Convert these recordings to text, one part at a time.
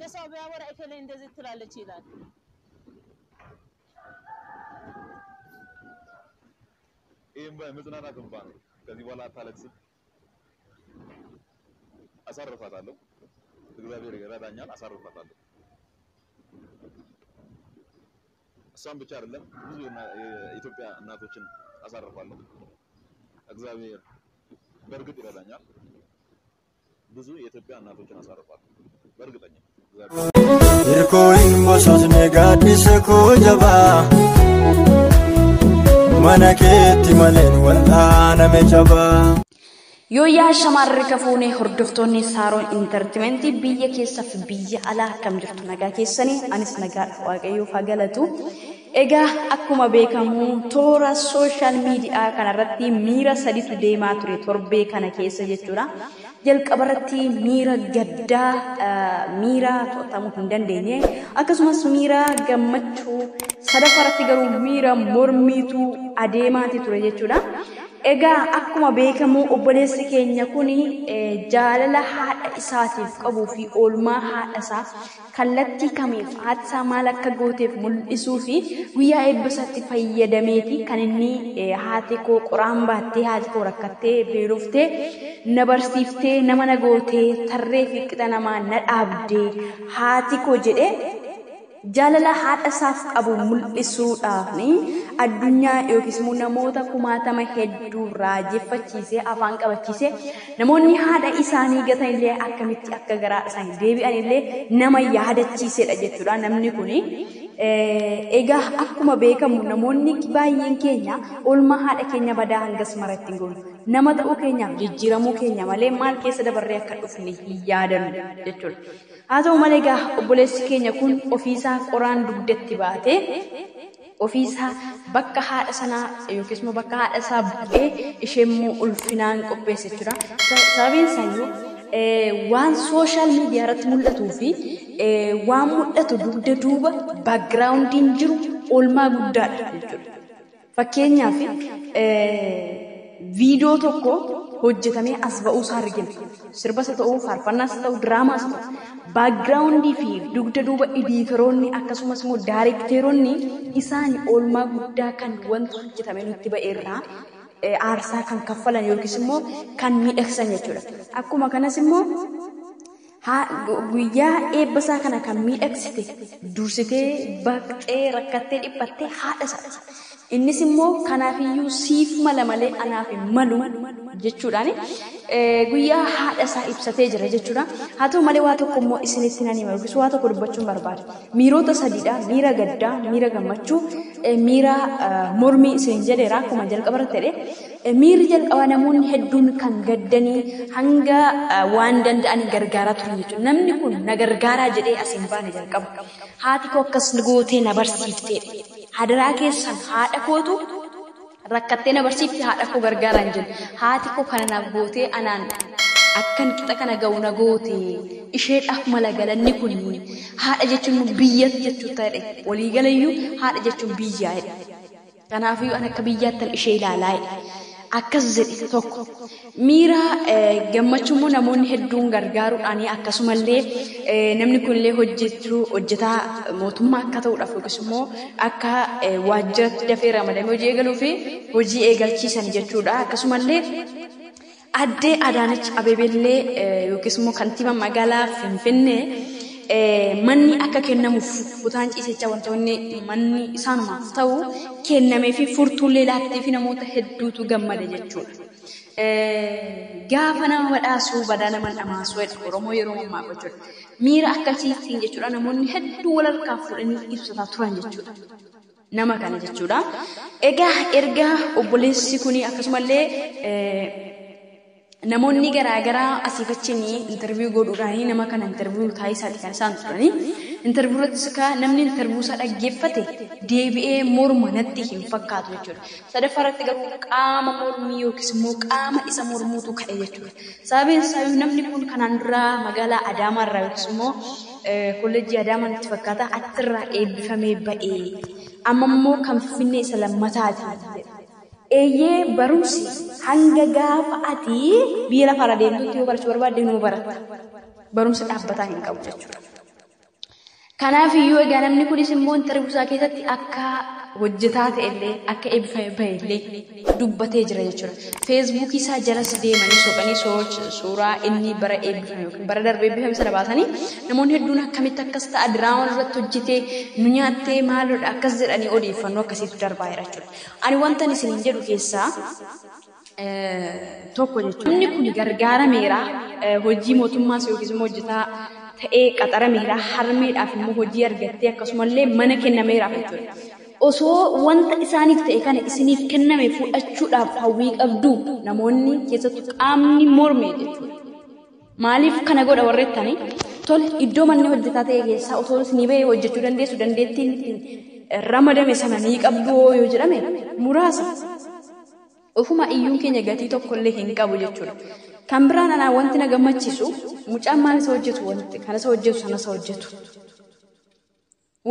ለሰው ቢያወራ እከሌ እንደዚህ ትላለች ይላል ይሄን በመዝናናት እንኳን ከዚህ በኋላ አታለቅስም አሳርፋታለሁ እግዚአብሔር ይረዳኛል አሳርፋታለሁ እሷን ብቻ አይደለም ብዙ የኢትዮጵያ እናቶችን አሳርፋለሁ እግዚአብሔር በርግጥ ይረዳኛል ብዙ የኢትዮጵያ እናቶችን አሳርፋለሁ በርግጠኛ ይርኮይን ቦሶስ ነጋዲስ ኮጀባ ማናኬቲ ማለን ወላና መጨባ Yoya shamarri kafuune hordoftoonni Saaroon Entertainment biyya keessaf biyya alaa kam jirtu nagaa keessanii anis nagaa waaqayyoof haa galatu egaa akkuma beekamu toora social media kanarratti miira sadiitu deemaa ture torbee kana keessa jechuudha jalqabarratti miira gaddaa miira to'atamuu hin dandeenye akkasumas miira gammachuu sadaffaratti garuu miira mormiitu adeemaati ture jechuudha Ega akkuma beekamu obboleessi keenya kuni jaalala haadha isaatiif qabuu fi oolmaa haadha isaa kallattii kamiif haadha isaa maal akka gooteef mul'isuu fi guyyaa eebbisaatti fayyadameeti kan inni haati koo qoraan baattee haati koo rakkattee beeloftee na barsiiftee nama na gootee tarree fi qixa namaa na dhaabdee haati koo jedhee jaalala haadha isaaf qabu mul'isuudhaaf addunyaa yookiis immoo namoota kumaatama hedduu raajeffachiisee afaan qabachiisee namoonni haadha isaanii gatan illee akkamitti akka garaa isaanii deebi'an illee nama yaadachiisedha jechuudha namni kuni egaa akkuma beekamu namoonni baay'een keenya oolmaa haadha keenya badaa hangas maratti hin goonu nama ta'uu keenyaaf jijjiiramuu keenya malee maal keessa dabarree akka dhufne hin yaadannu jechuudha haa ta'u malee egaa obboleessi keenya kun ofiisaa qoraan dugdatti baatee ofiisaa bakka haadha sanaa yookiis immoo bakka haadha isaa bu'ee ishee immoo ulfinaan qopheesse jechuudha sababiin isaanii waan social media irratti mul'atuu fi waan mul'atu dugda duuba backgroundiin jiru oolmaa guddaadha jechuudha fakkeenyaaf viidiyoo tokko hojjetamee as ba'uusaa argina sirbas ta'uu faarfannaas ta'uu diraamaas ta'uu backgroundii fi dugda duuba editoroonni akkasumas immoo daayirekteeronni isaan oolmaa guddaa kan wanta hojjetame nutti ba'eerraa aarsaa kan kaffalan yookiis immoo kan miidhagsan jechuudha akkuma kanas immoo guyyaa eebbasaa kana kan miidhagsite dursitee baqxee rakkattee dhiphattee haadha isaati innis immoo kanaafiyyuu siif mala malee anaaf hin malu jechuudhaan guyyaa haadha isaa ibsatee jira jechuudha haa ta'u malee waa tokko immoo isinitti nan hima yookiis waa tokko dubbachuun barbaada miirota sadiidha miira gaddaa miira gammachuu miira mormii isin jedheera akkuma jalqabarratti jedhe miirri jalqaba namoonni hedduun kan gaddanii hanga waan danda'anii gargaaraa turan jechuudha namni kun na gargaaraa jedhee asiin baane jalqaba haati koo akkas gootee na barsiifteedha hadaraa keessan haadha kootu rakkattee na barsiifte haadha koo gargaaraan jedhu haati koo kana naaf gootee anaan akkan qixa kana ga'u na goote isheedhaaf mala galanni kun haadha jechuun biyya jechuu ta'e walii galayyuu haadha jechuun biyyaadha kanaafiyyuu an akka biyyaattan ishee ilaalaa akkas jedhe tokko miira gammachuu immoo namoonni hedduun gargaaruudhaan akkasumallee namni kunillee hojjetaa mootummaa akka ta'uudhaaf yookiis immoo akka waajjiratti dafee ramadamee hojii eegaluu fi hojii eegalchiisan jechuudha akkasumallee addee Adaanach Abeebellee yookiis immoo kantiibaa magaalaa Finfinnee manni akka kennamuuf kutaan ciisichaa wantoonni manni isaanumaaf ta'u kennamee fi furtuullee laattee fi namoota hedduutu gammade jechuudha. Gaafa nama badhaasuu badaa nama dhamaasuu Oromoo yeroo ammaa jechuudha. Miira akkasiitiin jechuudha namoonni hedduu wal harkaa fuudhanii ibsataa turan jechuudha. Nama kana jechuudha. Egaa erga obboleessi kuni akkasumallee namoonni garaagaraa asii fachiin interview godhuudhaan nama kana interview taasisaati kan isaan turani interview irrattis namni interview isaa dhaggeeffate deebi'ee morma natti hin fakkaatu jechuudha sadaffaratti garuu qaama mormii yookiis immoo qaama isa mormuutu ka'e jechuudha sababiin isaa namni kun kanaan dura magaalaa Adaamaa irraa yookiis immoo kolleejjii Adaamaa natti fakkaata achirraa eebbifamee ba'ee amma immoo kan Finfinnee isa lammataati eeyyee barumsi hanga gaafa ati biyya lafa irra deemtutti yoo barachuu barbaadde nuu baratta barumsa dhaabbataa hin qabu jechuudha Kanaaf iyyuu egaa namni kunis immoo interview isaa keessatti akka hojjetaa ta'ellee akka eebbifame bahillee dubbatee jira jechuudha. Facebook isaa jalas deemanii soqanii suuraa inni bara eebbifame yookiin bara darbee eebbifame sana baasanii namoonni hedduun akkamitti akkas ta'a diraamaa irratti hojjetee nu nyaattee maalodha akkas jedhanii odeeffannoo akkasiitu darbaa jira jechuudha. Ani wanta isiniin jedhu keessaa tokko jechuudha. Namni kun gargaarameera hojii mootummaas yookiis immoo hojjetaa ta'ee qaxarameera harmeedhaaf immoo hojii argattee akkasumallee mana kennameera jechuudha. Osoo wanta isaaniif ta'e kana isiniif kenname fudhachuudhaaf hawwii qabdu namoonni keessattuu qaamni morme jechuudha. Maaliif kana godha warreettanii? Tole iddoo manni hojjetaa ta'e keessaa osoo isinii bahee hojjechuu dandeessu dandeettiin ramadame sana ni qabdu yoo jedhame muraasa. Ofuma iyyuun keenya gatii tokkollee hin qabu jechuudha. Kan biraan anaa wanti na gammachiisu mucaan maal isa hojjetu wanti kana isa hojjetu sana isa hojjetu.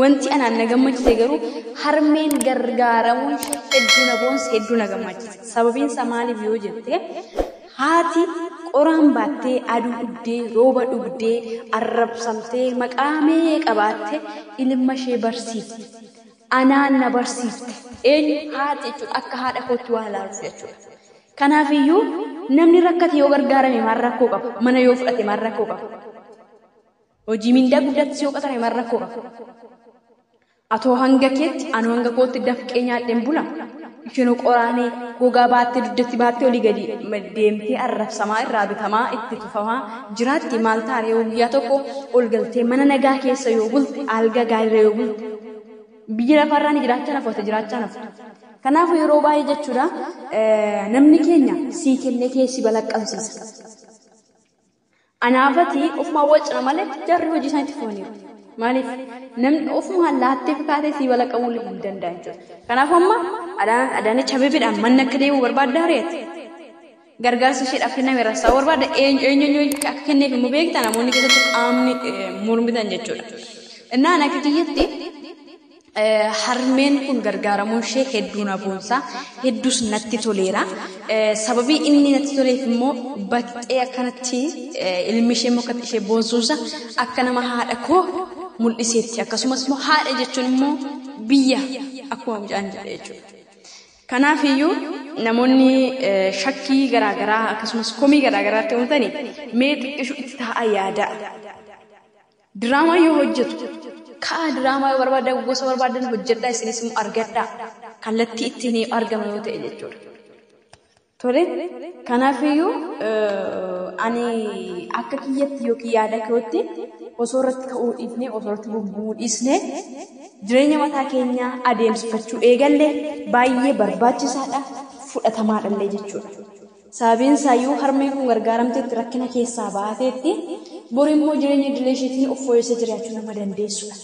Wanti anaan na gammachiise garuu harmeen gargaaramuun hedduu na boonsa hedduu na gammachiise. Sababiin isaa maaliif yoo jette haati qoraan baattee aduu dhugdee rooba dhugdee arrabsamtee maqaa meeqa baattee ilma ishee barsiifte. Anaan na barsiifte. Eenyu haati jechuudha akka haadha kootti waa ilaaluuf jechuudha. Kanaafiyyuu namni rakkate yoo gargaarame maal rakkoo qaba? Mana yoo fudhate maal rakkoo qaba? Hojii mindaa guddaatti yoo qaxarame maal rakkoo qaba? Atoo hanga keetti anu hanga kootti dafqee nyaadheen bula. Isheen qoraanee gogaa baattee dugdatti baattee olii gadi deemtee arrabsamaa irraa bitamaa itti tufamaa jiraatti maal taaree guyyaa tokko ol galtee mana nagaa keessa yoo bulte alga gaariirra yoo bulte biyya lafarraan jiraachaa nafoota jiraachaa nafoota. Kanaafuu yeroo baay'ee jechuudha namni keenya sii kennee keessi balaqqamsiisa. Anaafati ofumaa wacna malee jarri hojii isaaniitti fufaniiru. Maaliif namni ofumaan laattee fakkaatee sii balaqqamuu hin danda'an jechuudha. Kanaafuu amma Adaanech Abeebeedhaan manni akka deemu barbaaddaa reeti. Gargaarsa isheedhaaf kenname rassaa barbaadda eenyu akka kenneef immoo beektaa namoonni keessatti qaamni mormitan jechuudha. Innaan akka kiyyatti harmeen kun gargaaramuun ishee hedduu na boonsa hedduus natti toleera. Sababii inni natti toleef immoo baqxee akkanatti ilmi ishee immoo akkatti ishee boonsuusa akka nama haadha koo mul'iseetti akkasumas immoo haadha jechuun immoo biyya akkuma mucaan jedhe jechuudha. Kanaafiyyuu namoonni shakkii garaagaraa akkasumas komii garaagaraatti uumtanii mee xiqqishu itti taa'aa yaada. Diraamaa yoo hojjetu kaa diraamaa yoo barbaadan gosa barbaadan hojjedhaa isinis immoo argadhaa kallattii ittiin argama yoo ta'e jechuudha. Tole kanaafiyyuu ani akka kiyyatti yookiin yaada kootti osoo irratti ka'uu dhiifnee osoo irratti bubbuu dhiisnee jireenya mataa keenyaa adeemsifachuu eegallee baay'ee barbaachisaadha fudhatamaadhallee jechuudha. Sababiin isaayyuu harmeen kun gargaaramteetti rakkina keessaa baateetti bor immoo jireenya idilee isheetiin of fooyyessee jiraachuu nama dandeessudha.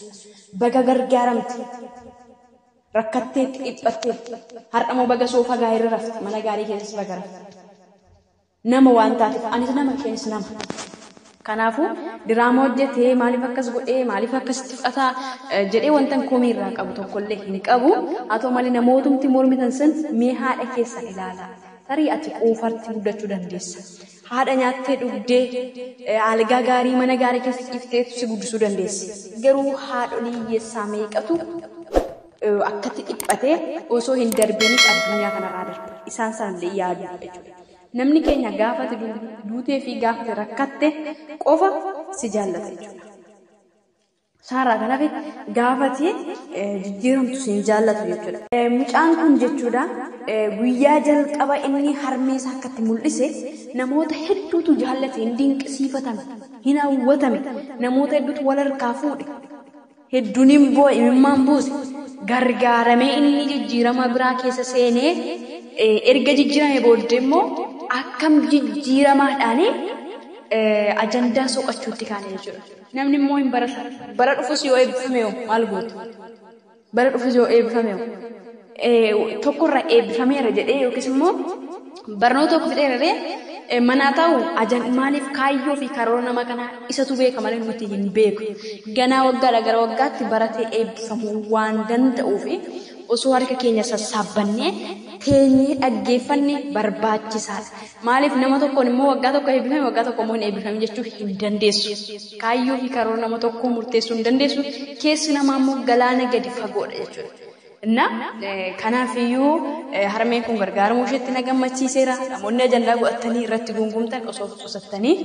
Baga gargaaramte rakkatteetti dhiphatteetti har'amoo baga soofaa gaarii rafte mana gaarii keessas baga rafte. Nama waan taateef anis nama isheenis nama. Kanaafuu diraamaa hojjetee maaliif akkas godhee maaliif akkasitti fudhataa jedhee wantan komii irraa qabu tokkollee hin qabu. Haa ta'u malee namootumti mormitan san mee haadha keessan ilaala. Tarii ati quufarti guddachuu dandeessa. Haadha nyaattee dhugdee algaa gaarii mana gaarii keessa cifteetu si guddisuu dandeessi. Garuu haadholii hiyyeessaa meeqatu akkatti dhiphatee osoo hin darbiniif addunyaa kanarraa darbe. Isaan sanallee yaadu jechuudha. Namni keenya gaafate duutee fi gaafate rakkatte qofa si jaallata jechuudha. Saarraa kanaaf gaafatee jijjiiramtu si hin jaallatu jechuudha. Mucaan kun jechuudha guyyaa jalqaba inni harmee isaa akkatti mul'ise namoota hedduutu jaallate hin dinqisiifatame hin hawwatame namoota hedduutu wal harkaa fuudhe hedduun hin boo'e imimmaan buuse gargaaramee inni jijjiirama biraa keessa seenee erga jijjiirame booddee immoo akkam jijjiiramaadhaan ajandaa soqachuutti kaane jechuudha. Namni immoo hin barata. Bara dhufus yoo eebbifame maal gootu? Bara dhufus yoo eebbifame tokkorra eebbifameera jedhee yookiis immoo barnoota tokko fidheeraree manaa ta'u maaliif kaayyoo fi karoora nama kanaa isatu beeka malee nuti hin beeku. Ganaa waggaadha gara waggaatti baratee eebbifamuu waan danda'uuf osoo harka keenya sassaabannee teenyee dhaggeeffanne barbaachisaadha. Maaliif nama tokkoon immoo waggaa tokko eebbifame waggaa tokko immoo hin eebbifame jechuu hin dandeessu. Kaayyoo fi karoora nama tokkoo murteessuu hin dandeessu. Keessi namaa immoo galaana gadi fagoodha jechuudha. Kanaafiyyuu harmeen kun gargaaramuu isheetti na gammachiiseera. Namoonni ajandaa godhatanii irratti gungumtan osoo qusattanii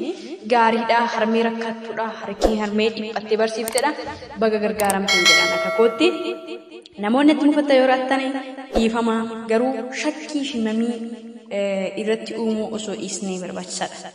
gaariidha. Harmee rakkattuudha. Harkii harmee dhiphattee barsiifteedha. Baga gargaaramtan jedhan akka kootti. Namoonni itti mufatta yoo rattanii dhiifamaa garuu shakkii fi mamii irratti uumuu osoo dhiisnee barbaachisaadha.